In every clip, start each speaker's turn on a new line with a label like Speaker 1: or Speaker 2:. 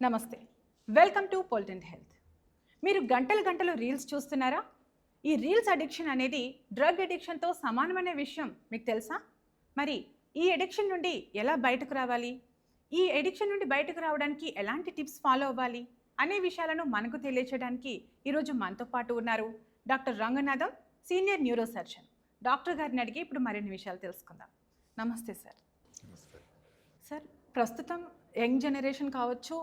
Speaker 1: నమస్తే, welcome to పొలిటెంట్ health. మీరు గంటలు గంటలు రీల్స్ చూస్తున్నారా? ఈ రీల్స్ అడిక్షన్ అనేది డ్రగ్ అడిక్షన్తో సమానమైన విషయం మీకు తెలుసా? మరి ఈ అడిక్షన్ నుండి ఎలా బయటకు రావాలి, ఈ అడిక్షన్ నుండి బయటకు రావడానికి ఎలాంటి టిప్స్ ఫాలో అవ్వాలి అనే విషయాలను మనకు తెలియచేయడానికి ఈరోజు మనతో పాటు ఉన్నారు doctor Ranganatham, senior neuro surgeon. Doctor గారిని అడిగి ఇప్పుడు మరిన్ని విషయాలు తెలుసుకుందాం. నమస్తే సార్. సార్, ప్రస్తుతం యంగ్ జనరేషన్ కావచ్చు,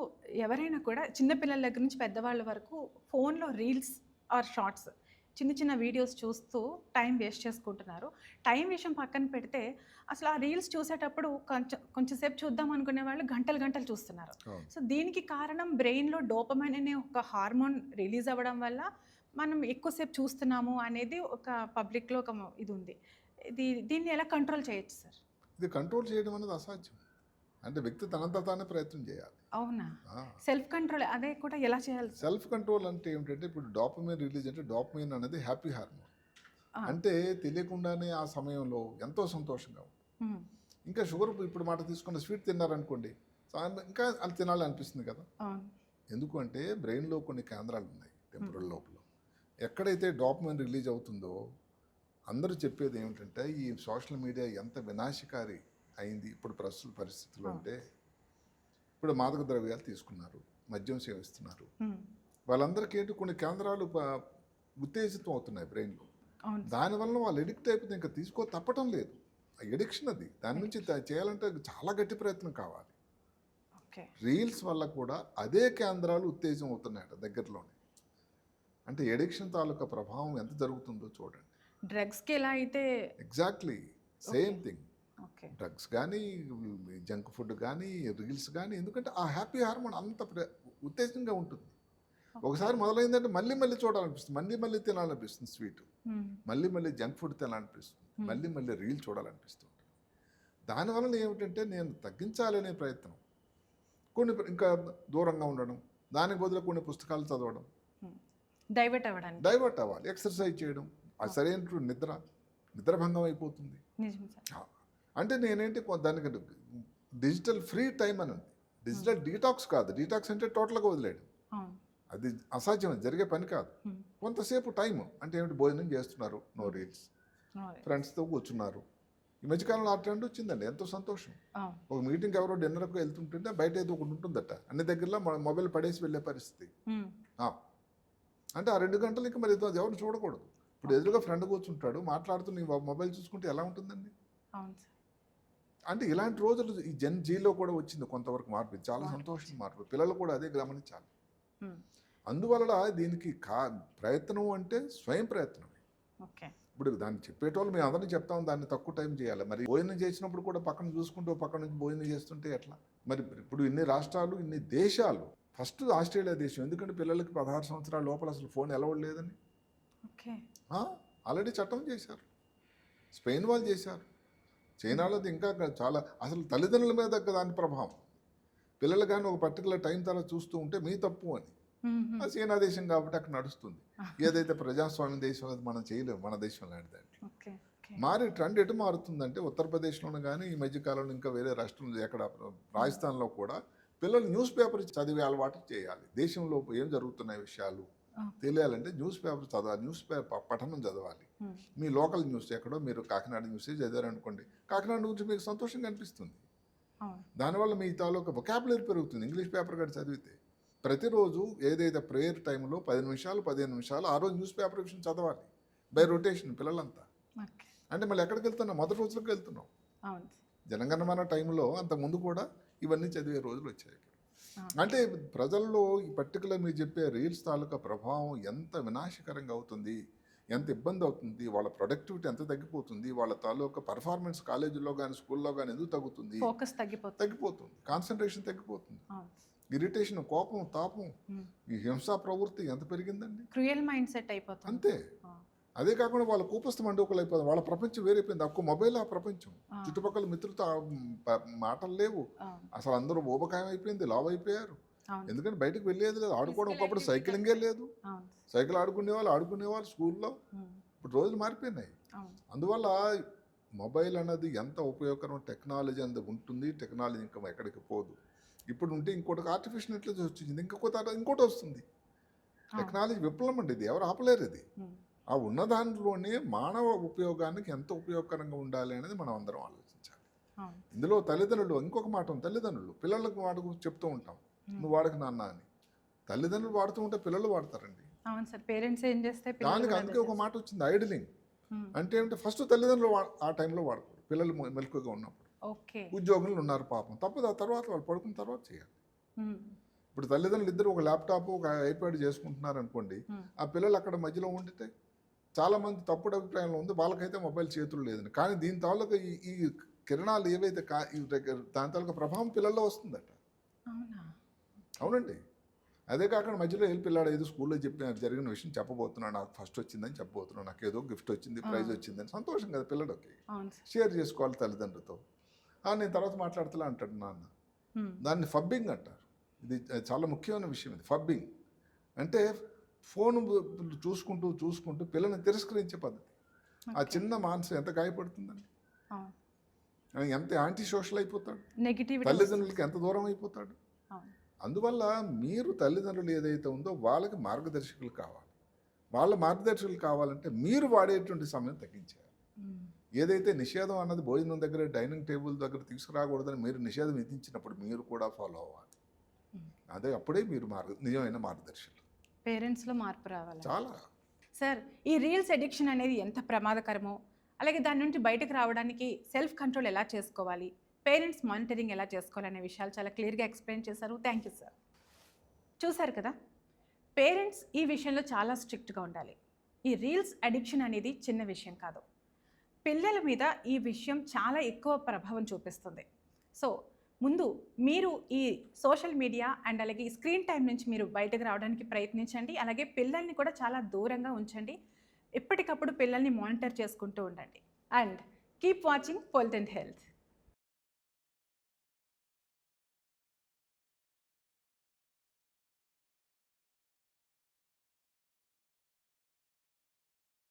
Speaker 1: ఎవరైనా కూడా చిన్నపిల్లల దగ్గర నుంచి పెద్దవాళ్ళ వరకు ఫోన్లో రీల్స్ ఆర్ షార్ట్స్, చిన్న చిన్న వీడియోస్ చూస్తూ టైం వేస్ట్ చేసుకుంటున్నారు. టైం విషయం పక్కన పెడితే అసలు ఆ రీల్స్ చూసేటప్పుడు కొంచెంసేపు చూద్దాం అనుకునే వాళ్ళు గంటలు గంటలు చూస్తున్నారు. సో దీనికి కారణం బ్రెయిన్లో డోపమైన్ అనే ఒక హార్మోన్ రిలీజ్ అవ్వడం వల్ల మనం ఎక్కువసేపు చూస్తున్నాము అనేది ఒక పబ్లిక్లో ఒక ఇది ఉంది. దీన్ని ఎలా కంట్రోల్ చేయొచ్చు సార్?
Speaker 2: ఇది కంట్రోల్ చేయడం అనేది అసాధ్యం. అంటే వ్యక్తి తనంతా తానే ప్రయత్నం చేయాలి.
Speaker 1: అవునా? సెల్ఫ్ కంట్రోల్ అదే కూడా ఎలా చేయాలి?
Speaker 2: సెల్ఫ్ కంట్రోల్ అంటే ఏమిటంటే, ఇప్పుడు డోపమైన్ రిలీజ్ అంటే డోపమైన్ అనేది హ్యాపీ హార్మోన్. అంటే తెలియకుండానే ఆ సమయంలో ఎంతో సంతోషంగా ఉంటుంది. ఇంకా షుగర్ ఇప్పుడు మాట తీసుకున్న స్వీట్ తిన్నారనుకోండి, ఇంకా అది తినాలి అనిపిస్తుంది కదా. ఎందుకు అంటే బ్రెయిన్లో కొన్ని కేంద్రాలు ఉన్నాయి టెంపరల్ లోపల. ఎక్కడైతే డోపమైన్ రిలీజ్ అవుతుందో అందరూ చెప్పేది ఏమిటంటే, ఈ సోషల్ మీడియా ఎంత వినాశకారి అయింది ఇప్పుడు ప్రస్తుత పరిస్థితుల్లో. అంటే ఇప్పుడు మాదక ద్రవ్యాలు తీసుకున్నారు, మద్యం సేవిస్తున్నారు, వాళ్ళందరికీ ఏంటి కొన్ని కేంద్రాలు ఉత్తేజితం అవుతున్నాయి బ్రెయిన్లో. దానివల్ల వాళ్ళు ఎడిక్ట్ అయిపోతే ఇంకా తప్పటం లేదు. ఎడిక్షన్ అది. దాని నుంచి చేయాలంటే చాలా గట్టి ప్రయత్నం కావాలి. రీల్స్ వల్ల కూడా అదే కేంద్రాలు ఉత్తేజం అవుతున్నాయట దగ్గరలోనే. అంటే ఎడిక్షన్ తాలూకా ప్రభావం ఎంత జరుగుతుందో చూడండి.
Speaker 1: డ్రగ్స్కి ఎలా అయితే
Speaker 2: ఎగ్జాక్ట్లీ సేమ్ థింగ్. డ్రగ్స్ కానీ, జంక్ ఫుడ్ కానీ, రీల్స్ కానీ, ఎందుకంటే ఆ హ్యాపీ హార్మోన్ అంత ఉత్తేజంగా ఉంటుంది. ఒకసారి మొదలైందంటే మళ్ళీ మళ్ళీ చూడాలనిపిస్తుంది, మళ్ళీ మళ్ళీ తినాలనిపిస్తుంది స్వీట్, మళ్ళీ మళ్ళీ జంక్ ఫుడ్ తినాలనిపిస్తుంది, మళ్ళీ మళ్ళీ రీల్ చూడాలనిపిస్తుంది. దానివల్ల ఏమిటంటే నేను తగ్గించాలనే ప్రయత్నం, కొన్ని ఇంకా దూరంగా ఉండడం, దానికి బదులు కొన్ని పుస్తకాలు చదవడం, డైవర్ట్ అవ్వాలి, ఎక్సర్సైజ్ చేయడం, ఆ సరైన నిద్రభంగం అయిపోతుంది. అంటే నేనేంటి దానికి డిజిటల్ ఫ్రీ టైం అని ఉంది. డిజిటల్ డీటాక్స్ కాదు. డీటాక్స్ అంటే టోటల్గా వదిలేయడం, అది అసాధ్యం, జరిగే పని కాదు. కొంతసేపు టైం అంటే ఏమిటి, భోజనం చేస్తున్నారు, నో రీల్స్, ఫ్రెండ్స్తో కూర్చున్నారు. ఈ మధ్యకాలంలో ఆ ట్రెండ్ వచ్చిందండి, ఎంతో సంతోషం. ఒక మీటింగ్కి ఎవరో డిన్నర్కి వెళ్తుంటుంటే బయట ఏదో ఒకటి ఉంటుందట, అన్ని దగ్గరలో మొబైల్ పడేసి వెళ్ళే పరిస్థితి. అంటే ఆ 2 గంటలు ఇంకా మరి ఎవరు చూడకూడదు. ఇప్పుడు ఎదురుగా ఫ్రెండ్ కూర్చుంటాడు, మాట్లాడుతూ నీ మొబైల్ చూసుకుంటే ఎలా ఉంటుందండి? అంటే ఇలాంటి రోజులు ఈ జెన్ జీలో కూడా వచ్చింది కొంతవరకు మార్పు. చాలా సంతోషం మార్పు. పిల్లలు కూడా అదే గమనించాలి. అందువల్ల దీనికి ప్రయత్నం అంటే స్వయం ప్రయత్నం. ఇప్పుడు దాన్ని చెప్పేటోళ్ళు మేము అందరినీ చెప్తాం, దాన్ని తక్కువ టైం చేయాలి. మరి భోజనం చేసినప్పుడు కూడా పక్కన చూసుకుంటూ పక్కన నుంచి భోజనం చేస్తుంటే ఎట్లా? మరి ఇప్పుడు ఇన్ని రాష్ట్రాలు, ఇన్ని దేశాలు, ఫస్ట్ ఆస్ట్రేలియా దేశం, ఎందుకంటే పిల్లలకి 16 సంవత్సరాల లోపల అసలు ఫోన్ అలౌడ్ లేదని ఆల్రెడీ చట్టం చేశారు. స్పెయిన్ వాళ్ళు చేశారు. చైనాలో ఇంకా చాలా, అసలు తల్లిదండ్రుల మీద దాని ప్రభావం. పిల్లలు కానీ ఒక పర్టికులర్ టైం తర్వాత చూస్తూ ఉంటే మీ తప్పు అని. అది చైనా దేశం కాబట్టి అక్కడ నడుస్తుంది. ఏదైతే ప్రజాస్వామ్య దేశం అది మనం చేయలేము మన దేశం లాంటిదండి. మారి ట్రెండ్ ఎటు మారుతుందంటే, ఉత్తరప్రదేశ్లోనూ కానీ ఈ మధ్యకాలంలో ఇంకా వేరే రాష్ట్రంలో, ఎక్కడ రాజస్థాన్లో కూడా పిల్లలు న్యూస్ పేపర్ చదివే అలవాటు చేయాలి. దేశంలో ఏం జరుగుతున్న విషయాలు తెలియాలంటే న్యూస్ పేపర్ చదవాలి, న్యూస్ పేపర్ పఠనం చదవాలి. మీ లోకల్ న్యూస్ ఎక్కడో మీరు కాకినాడ న్యూసే చదివారనుకోండి, కాకినాడ గురించి మీకు సంతోషంగా అనిపిస్తుంది. దానివల్ల మీ తాలూకా వొకాబులరీ పెరుగుతుంది. ఇంగ్లీష్ పేపర్ కూడా చదివితే ప్రతిరోజు ఏదైతే ప్రేయర్ టైంలో 10 నిమిషాలు 15 నిమిషాలు ఆ రోజు న్యూస్ పేపర్ విషయం చదవాలి, బై రొటేషన్ పిల్లలంతా. అంటే మళ్ళీ ఎక్కడికి వెళ్తున్నాం? మొదటి రోజులకు వెళ్తున్నాం. జనగణమన టైంలో అంతకుముందు కూడా ఇవన్నీ చదివే రోజులు వచ్చాయి. అంటే ప్రజల్లో ఈ పర్టికులర్ మీరు చెప్పే రీల్స్ తాలూకా ప్రభావం ఎంత వినాశకరంగా అవుతుంది, ఎంత ఇబ్బంది అవుతుంది, వాళ్ళ ప్రొడక్టివిటీ ఎంత తగ్గిపోతుంది, వాళ్ళ తాలూకా పర్ఫార్మెన్స్ కాలేజీలో కానీ స్కూల్లో కానీ ఎందుకు తగ్గుతుంది?
Speaker 1: ఫోకస్
Speaker 2: తగ్గిపోతుంది, కాన్సన్ట్రేషన్ తగ్గిపోతుంది, ఇరిటేషన్, కోపం, తాపం, ఈ హింసా ప్రవృత్తి ఎంత పెరిగిందండి.
Speaker 1: క్రూయల్ మైండ్ సెట్ అయిపోతుంది
Speaker 2: అంతే. అదే కాకుండా వాళ్ళ కూపస్థ మండోకులు అయిపోతుంది, వాళ్ళ ప్రపంచం వేరైపోయింది. ఒక్క మొబైల్ ఆ ప్రపంచం, చుట్టుపక్కల మిత్రులతో మాటలు లేవు, అసలు అందరూ ఊబకాయం అయిపోయింది, లావ్ అయిపోయారు. ఎందుకంటే బయటకు వెళ్ళేది లేదు, ఆడుకోవడం. ఒకప్పుడు సైక్లింగే లేదు, సైకిల్ ఆడుకునేవాళ్ళు స్కూల్లో. ఇప్పుడు రోజులు మారిపోయినాయి. అందువల్ల మొబైల్ అన్నది ఎంత ఉపయోగకరం, టెక్నాలజీ అనేది ఉంటుంది, టెక్నాలజీ ఇంకా ఎక్కడికి పోదు. ఇప్పుడు ఉంటే ఇంకోటి ఆర్టిఫిషియల్ ఇంటెలిజెన్స్ వచ్చింది, ఇంకోటి వస్తుంది. టెక్నాలజీ విప్లవం అండి ఇది, ఎవరు ఆపలేరు ఇది. ఆ ఉన్న దాంట్లోనే మానవ ఉపయోగానికి ఎంత ఉపయోగకరంగా ఉండాలి అనేది మనం అందరం ఆలోచించాలి. ఇందులో తల్లిదండ్రులు, ఇంకొక మాట ఉంది, తల్లిదండ్రులు పిల్లలకు వాడుకు చెప్తూ ఉంటాం, నువ్వు వాడకు నాన్న అని. తల్లిదండ్రులు వాడుతూ ఉంటే పిల్లలు వాడతారండి.
Speaker 1: అవును సార్, పేరెంట్స్ ఏం చేస్తే
Speaker 2: దానికి అందుకే ఒక మాట వచ్చింది, ఐడిలింగ్. అంటే ఏమిటంటే ఫస్ట్ తల్లిదండ్రులు ఆ టైంలో వాడకూడదు, పిల్లలు మెలకుగా ఉన్నప్పుడు. ఉద్యోగులు ఉన్నారు పాపం, తప్పదు, ఆ తర్వాత వాళ్ళు పడుకున్న తర్వాత చేయాలి. ఇప్పుడు తల్లిదండ్రులు ఇద్దరు ఒక ల్యాప్టాప్ ఒక ఐప్యాడ్ చేసుకుంటున్నారు అనుకోండి, ఆ పిల్లలు అక్కడ మధ్యలో ఉండితే చాలా మంది తప్పుడు అభిప్రాయంలో ఉంది, వాళ్ళకైతే మొబైల్ చేతులు లేదని. కానీ దీని తాలూకా ఈ కిరణాలు ఏవైతే దాని తాలూకా ప్రభావం పిల్లల్లో వస్తుందట. అవునండి. అదే కాకుండా మధ్యలో వెళ్ళి పిల్లాడు ఏదో స్కూల్లో జరిగిన విషయం చెప్పబోతున్నాడు, నాకు ఫస్ట్ వచ్చిందని చెప్పబోతున్నాడు, నాకు ఏదో గిఫ్ట్ వచ్చింది, ప్రైజ్ వచ్చిందని, సంతోషం కదా పిల్లలకి, షేర్ చేసుకోవాలి తల్లిదండ్రులతో. నేను తర్వాత మాట్లాడుతున్నా అంటాడు నాన్న. దాన్ని ఫబ్బింగ్ అంటారు. ఇది చాలా ముఖ్యమైన విషయం. ఇది ఫబ్బింగ్ అంటే ఫోన్ చూసుకుంటూ చూసుకుంటూ పిల్లల్ని తిరస్కరించే పద్ధతి. ఆ చిన్న మానసు ఎంత గాయపడుతుందండి, ఎంత యాంటీ సోషల్ అయిపోతాడు, తల్లిదండ్రులకి ఎంత దూరం అయిపోతాడు. అందువల్ల మీరు తల్లిదండ్రులు ఏదైతే ఉందో వాళ్ళకి మార్గదర్శకులు కావాలి. వాళ్ళ మార్గదర్శకులు కావాలంటే మీరు వాడేటువంటి సమయం తగ్గించేయాలి. ఏదైతే నిషేధం అన్నది భోజనం దగ్గర డైనింగ్ టేబుల్ దగ్గర తీసుకురాకూడదని మీరు నిషేధం విధించినప్పుడు మీరు కూడా ఫాలో అవ్వాలి. అదే అప్పుడే మీరు నిజమైన మార్గదర్శకులు.
Speaker 1: పేరెంట్స్లో మార్పు రావాలి.
Speaker 2: చాలా.
Speaker 1: సార్, ఈ రీల్స్ అడిక్షన్ అనేది ఎంత ప్రమాదకరమో, అలాగే దాని నుండి బయటకు రావడానికి సెల్ఫ్ కంట్రోల్ ఎలా చేసుకోవాలి, పేరెంట్స్ మానిటరింగ్ ఎలా చేసుకోవాలనే విషయాలు చాలా క్లియర్గా ఎక్స్ప్లెయిన్ చేశారు. Thank you sir. చూశారు కదా, పేరెంట్స్ ఈ విషయంలో చాలా స్ట్రిక్ట్గా ఉండాలి. ఈ రీల్స్ అడిక్షన్ అనేది చిన్న విషయం కాదు. పిల్లల మీద ఈ విషయం చాలా ఎక్కువ ప్రభావం చూపిస్తుంది. సో ముందు మీరు ఈ సోషల్ మీడియా అండ్ అలాగే ఈ స్క్రీన్ టైం నుంచి మీరు బయటకు రావడానికి ప్రయత్నించండి. అలాగే పిల్లల్ని కూడా చాలా దూరంగా ఉంచండి. ఎప్పటికప్పుడు పిల్లల్ని మానిటర్ చేసుకుంటూ ఉండండి. And keep watching political health.